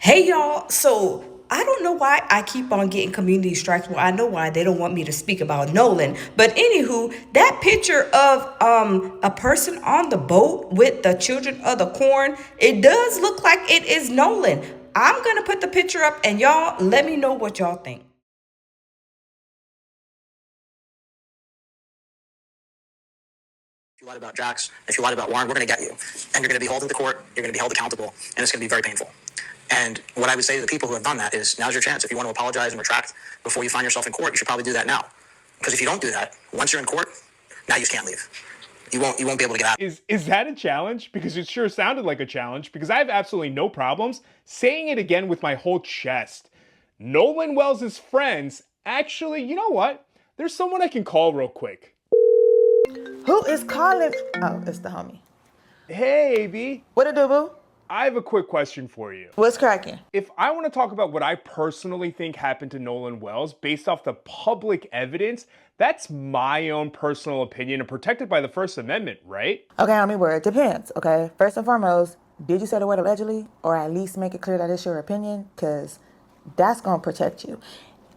Hey y'all, so I don't know why I keep on getting community strikes. Well, I know why they don't want me to speak about Nolan. But anywho, that picture of a person on the boat with the children of the corn, it does look like it is Nolan. I'm gonna put the picture up and y'all let me know what y'all think. If you lied about Jax, if you lied about Warren, we're going to get you. And you're going to be hauled into court, you're going to be held accountable, and it's going to be very painful. And what I would say to the people who have done that is now's your chance. If you want to apologize and retract before you find yourself in court, you should probably do that now. Because if you don't do that, once you're in court, now you just can't leave. You won't be able to get out. Is that a challenge? Because it sure sounded like a challenge, because I have absolutely no problems saying it again with my whole chest. Nolan Wells' friends, actually, you know what? There's someone I can call real quick. Who is calling? Oh, it's the homie. Hey, AB. What it do, boo? I have a quick question for you. What's cracking? If I want to talk about what I personally think happened to Nolan Wells based off the public evidence, that's my own personal opinion and protected by the First Amendment, right? Okay, homie, where it depends, okay? First and foremost, did you say the word allegedly? Or at least make it clear that it's your opinion? Because that's going to protect you.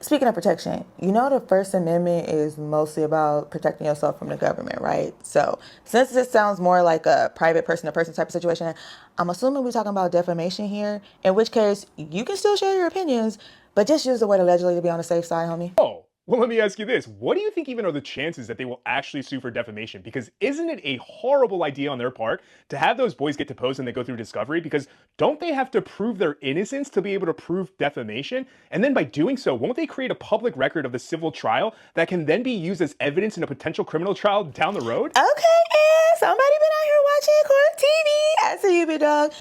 Speaking of protection, you know the First Amendment is mostly about protecting yourself from the government, right? So since this sounds more like a private person-to-person type of situation, I'm assuming we're talking about defamation here, in which case you can still share your opinions, but just use the word allegedly to be on the safe side, homie. Oh, well, let me ask you this. What do you think even are the chances that they will actually sue for defamation? Because isn't it a horrible idea on their part to have those boys get deposed and they go through discovery? Because don't they have to prove their innocence to be able to prove defamation? And then by doing so, won't they create a public record of the civil trial that can then be used as evidence in a potential criminal trial down the road? Okay, and somebody been out here watching court TV. I see you, big dog.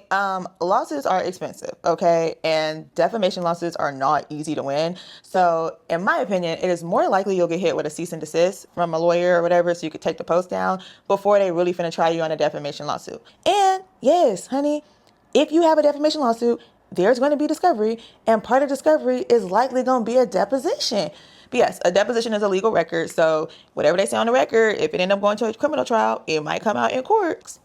Lawsuits are expensive, okay? And defamation lawsuits are not easy to win. So, in my opinion, it is more likely you'll get hit with a cease and desist from a lawyer or whatever so you could take the post down before they really finna try you on a defamation lawsuit. And yes, honey, if you have a defamation lawsuit, there's going to be discovery, and part of discovery is likely going to be a deposition. But yes, a deposition is a legal record, so whatever they say on the record, if it end up going to a criminal trial, it might come out in court.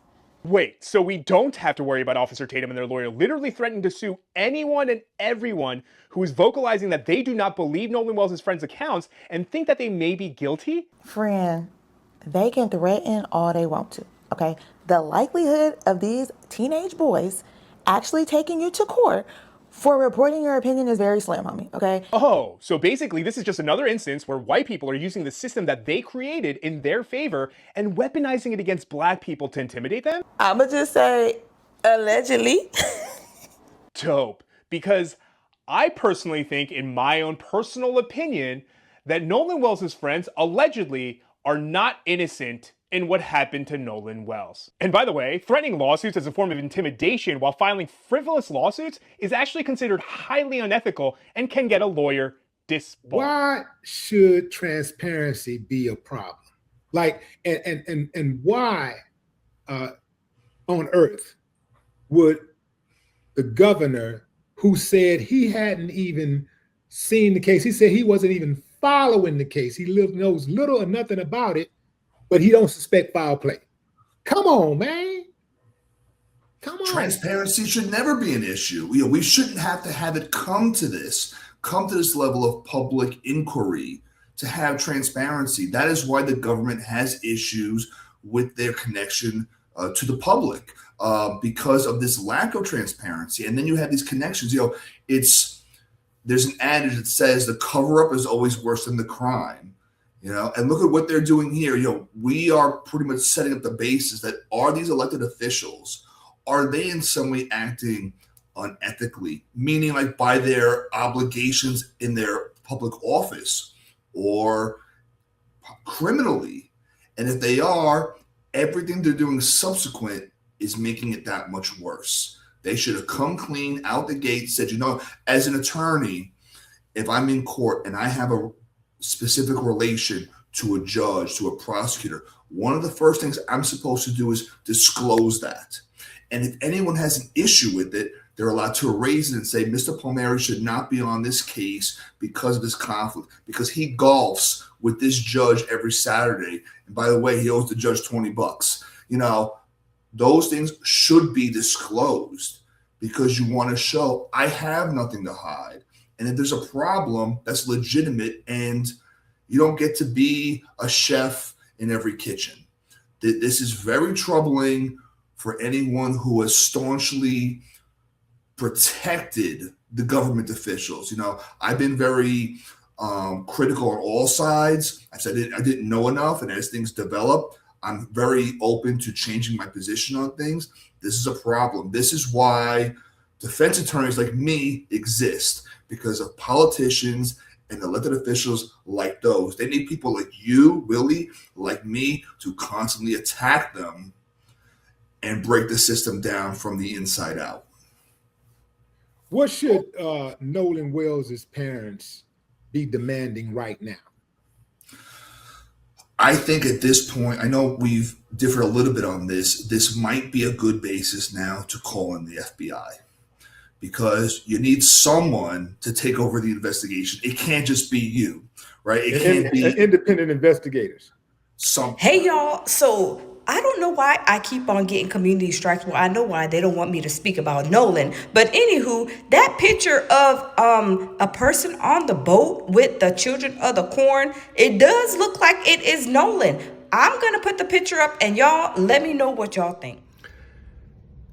Wait, so we don't have to worry about Officer Tatum and their lawyer literally threatening to sue anyone and everyone who is vocalizing that they do not believe Nolan Wells' friends' accounts and think that they may be guilty? Friend, they can threaten all they want to, okay? The likelihood of these teenage boys actually taking you to court for reporting your opinion is very slim, homie, okay? Oh, so basically this is just another instance where white people are using the system that they created in their favor and weaponizing it against black people to intimidate them? I'ma just say, allegedly. Dope. Because I personally think, in my own personal opinion, that Nolan Wells' friends allegedly are not innocent in what happened to Nolan Wells. And by the way, threatening lawsuits as a form of intimidation while filing frivolous lawsuits is actually considered highly unethical and can get a lawyer disbarred. Why should transparency be a problem? Like, and why on earth would the governor, who said he hadn't even seen the case, he said he wasn't even following the case, he knows little or nothing about it, but he don't suspect foul play? Come on, man. Come on. Transparency should never be an issue. We shouldn't have to have it come to this level of public inquiry to have transparency. That is why the government has issues with their connection to the public because of this lack of transparency. And then you have these connections. There's an adage that says the cover-up is always worse than the crime. And look at what they're doing here. We are pretty much setting up the basis that are these elected officials, are they in some way acting unethically, meaning like by their obligations in their public office or criminally? And if they are, everything they're doing subsequent is making it that much worse. They should have come clean out the gate, said, as an attorney, if I'm in court and I have a specific relation to a judge, to a prosecutor, one of the first things I'm supposed to do is disclose that. And if anyone has an issue with it, they're allowed to raise it and say, Mr. Palmieri should not be on this case because of this conflict, because he golfs with this judge every Saturday. And by the way, he owes the judge $20. Those things should be disclosed because you want to show I have nothing to hide. And if there's a problem, that's legitimate, and you don't get to be a chef in every kitchen. This is very troubling for anyone who has staunchly protected the government officials. I've been very critical on all sides. I said I didn't know enough, and as things develop, I'm very open to changing my position on things. This is a problem. This is why defense attorneys like me exist, because of politicians and elected officials like those. They need people like you, Willie, like me, to constantly attack them and break the system down from the inside out. What should Nolan Wells' parents be demanding right now? I think at this point, I know we've differed a little bit on this. This might be a good basis now to call in the FBI, because you need someone to take over the investigation. It can't just be you, right? It can't be independent investigators. Hey, y'all. So I don't know why I keep on getting community strikes. Well, I know why they don't want me to speak about Nolan. But anywho, that picture of a person on the boat with the children of the corn, it does look like it is Nolan. I'm going to put the picture up, and y'all let me know what y'all think.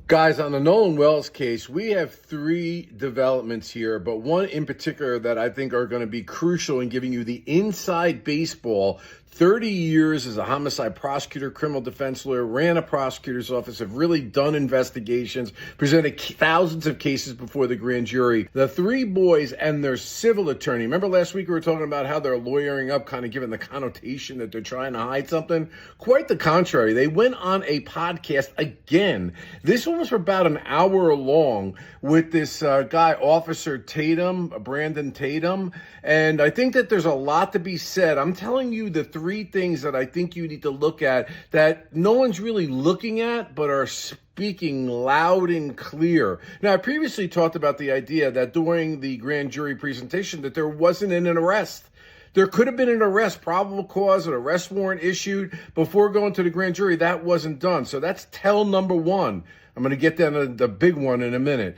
Guys, on the Nolan Wells case, we have 3 developments here, but one in particular that I think are going to be crucial in giving you the inside baseball. 30 years as a homicide prosecutor, criminal defense lawyer, ran a prosecutor's office, have really done investigations, presented thousands of cases before the grand jury. The 3 boys and their civil attorney. Remember last week we were talking about how they're lawyering up, kind of giving the connotation that they're trying to hide something? Quite the contrary. They went on a podcast again. This one was for about an hour long with this guy, Officer Tatum, Brandon Tatum. And I think that there's a lot to be said. I'm telling you the 3 things that I think you need to look at that no one's really looking at, but are speaking loud and clear. Now, I previously talked about the idea that during the grand jury presentation that there wasn't an arrest. There could have been an arrest, probable cause, an arrest warrant issued before going to the grand jury. That wasn't done. So that's tell number 1. I'm going to get down to the big one in a minute.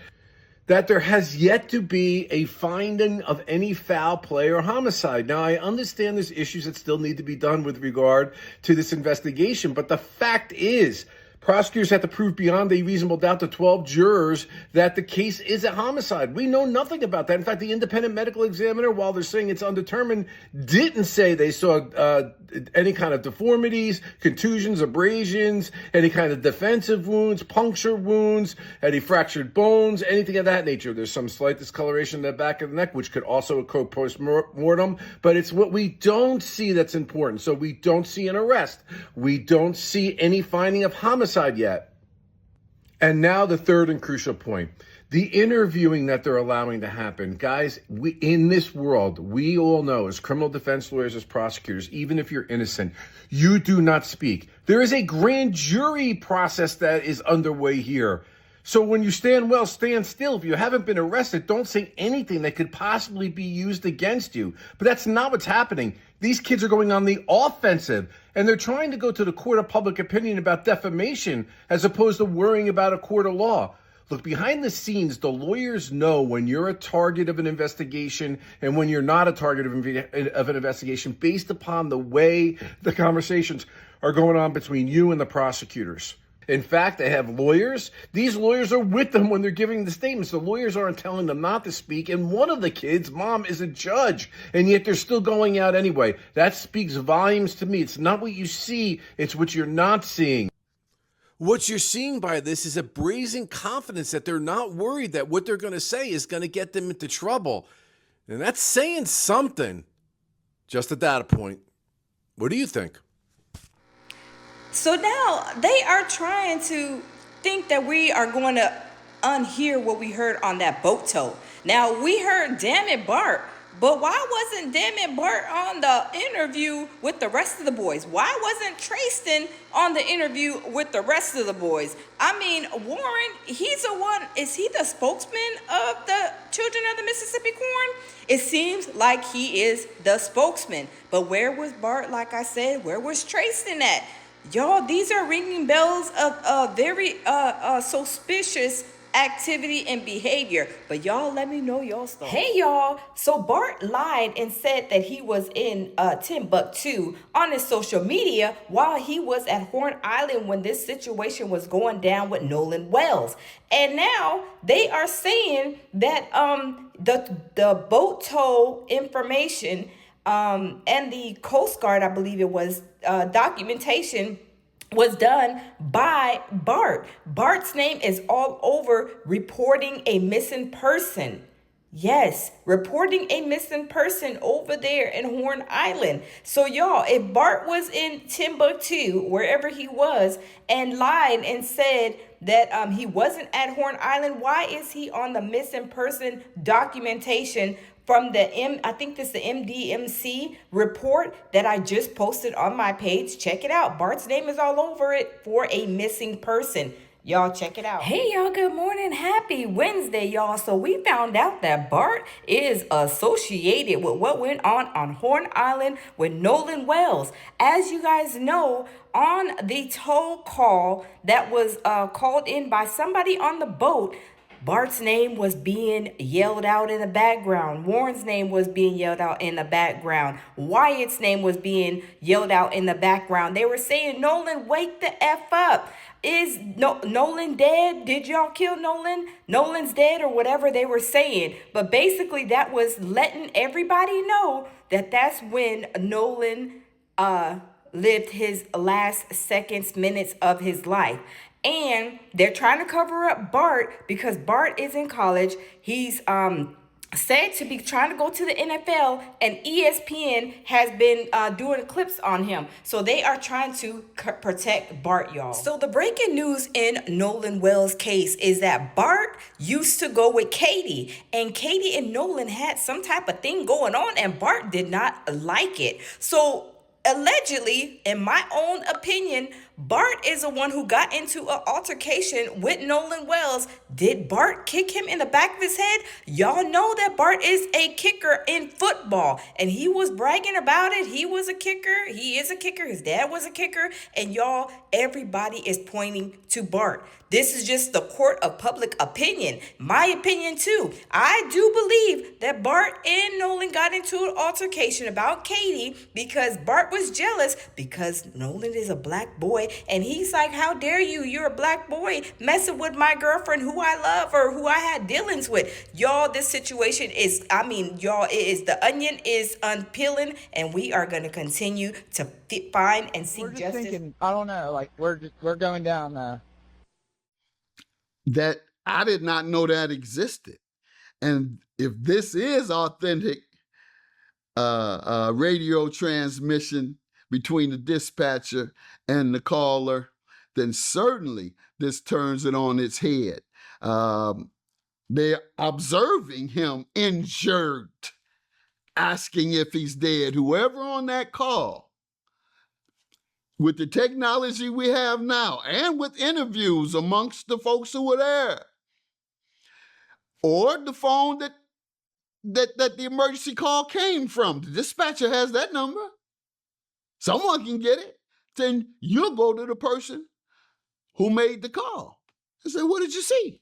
That there has yet to be a finding of any foul play or homicide. Now, I understand there's issues that still need to be done with regard to this investigation, but the fact is, prosecutors have to prove beyond a reasonable doubt to 12 jurors that the case is a homicide. We know nothing about that. In fact, the independent medical examiner, while they're saying it's undetermined, didn't say they saw any kind of deformities, contusions, abrasions, any kind of defensive wounds, puncture wounds, any fractured bones, anything of that nature. There's some slight discoloration in the back of the neck, which could also occur post-mortem, but it's what we don't see that's important. So we don't see an arrest. We don't see any finding of homicide yet. And now the third and crucial point. The interviewing that they're allowing to happen. Guys, in this world, we all know as criminal defense lawyers, as prosecutors, even if you're innocent, you do not speak. There is a grand jury process that is underway here. So when you stand well, stand still. If you haven't been arrested, don't say anything that could possibly be used against you. But that's not what's happening. These kids are going on the offensive, and they're trying to go to the court of public opinion about defamation as opposed to worrying about a court of law. Look, behind the scenes, the lawyers know when you're a target of an investigation and when you're not a target of an investigation based upon the way the conversations are going on between you and the prosecutors. In fact, they have lawyers. These lawyers are with them when they're giving the statements. The lawyers aren't telling them not to speak. And one of the kids' mom is a judge, and yet they're still going out anyway. That speaks volumes to me. It's not what you see, it's what you're not seeing. What you're seeing by this is a brazen confidence that they're not worried that what they're going to say is going to get them into trouble. And that's saying something. Just a data point. What do you think? So now they are trying to think that we are going to unhear what we heard on that boat tow. Now, we heard Damn It Bart, but why wasn't Damn It Bart on the interview with the rest of the boys? Why wasn't Trayston on the interview with the rest of the boys? I mean, Warren, he's the one, is he the spokesman of the children of the Mississippi Corn? It seems like he is the spokesman. But where was Bart, like I said? Where was Trayston at? Y'all, these are ringing bells of very suspicious activity and behavior. But y'all, let me know y'all stuff. Hey y'all, so Bart lied and said that he was in Timbuktu on his social media while he was at Horn Island when this situation was going down with Nolan Wells. And now they are saying that the boat tow information and the Coast Guard, I believe it was, documentation was done by Bart. Bart's name is all over reporting a missing person. Yes, reporting a missing person over there in Horn Island. So y'all, if Bart was in Timbuktu, wherever he was, and lied and said that he wasn't at Horn Island, why is he on the missing person documentation from I think this is the MDMC report that I just posted on my page? Check it out. Bart's name is all over it for a missing person. Y'all check it out. Hey y'all, good morning. Happy Wednesday, y'all. So we found out that Bart is associated with what went on Horn Island with Nolan Wells. As you guys know, on the toll call that was called in by somebody on the boat, Bart's name was being yelled out in the background. Warren's name was being yelled out in the background. Wyatt's name was being yelled out in the background. They were saying, Nolan, wake the F up. Is Nolan dead? Did y'all kill Nolan? Nolan's dead, or whatever they were saying. But basically that was letting everybody know that that's when Nolan lived his last seconds, minutes of his life. And they're trying to cover up Bart because Bart is in college. He's said to be trying to go to the NFL, and ESPN has been doing clips on him. So they are trying to protect Bart, y'all. So the breaking news in Nolan Wells' case is that Bart used to go with Katie, and Katie and Nolan had some type of thing going on, and Bart did not like it. So allegedly, in my own opinion, Bart is the one who got into an altercation with Nolan Wells. Did Bart kick him in the back of his head? Y'all know that Bart is a kicker in football, and he was bragging about it. He was a kicker. He is a kicker. His dad was a kicker. And y'all, everybody is pointing to Bart. This is just the court of public opinion. My opinion too. I do believe that Bart and Nolan got into an altercation about Katie because Bart was jealous because Nolan is a black boy, and he's like, how dare you? You're a black boy messing with my girlfriend who I love or who I had dealings with. Y'all, this situation is, y'all, it is, the onion is unpeeling, and we are going to continue to find and seek justice. Thinking, I don't know, like we're going down that I did not know that existed. And if this is authentic radio transmission between the dispatcher and the caller, then certainly this turns it on its head. They're observing him injured, asking if he's dead. Whoever on that call, with the technology we have now, and with interviews amongst the folks who were there, or the phone that the emergency call came from, the dispatcher has that number. Someone can get it. Then you'll go to the person who made the call and say, what did you see?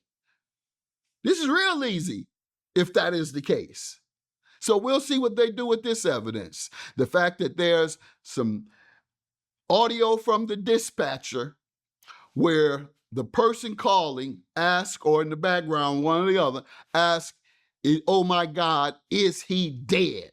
This is real easy if that is the case. So we'll see what they do with this evidence. The fact that there's some audio from the dispatcher where the person calling asks, or in the background, one or the other, asks, oh my God, is he dead?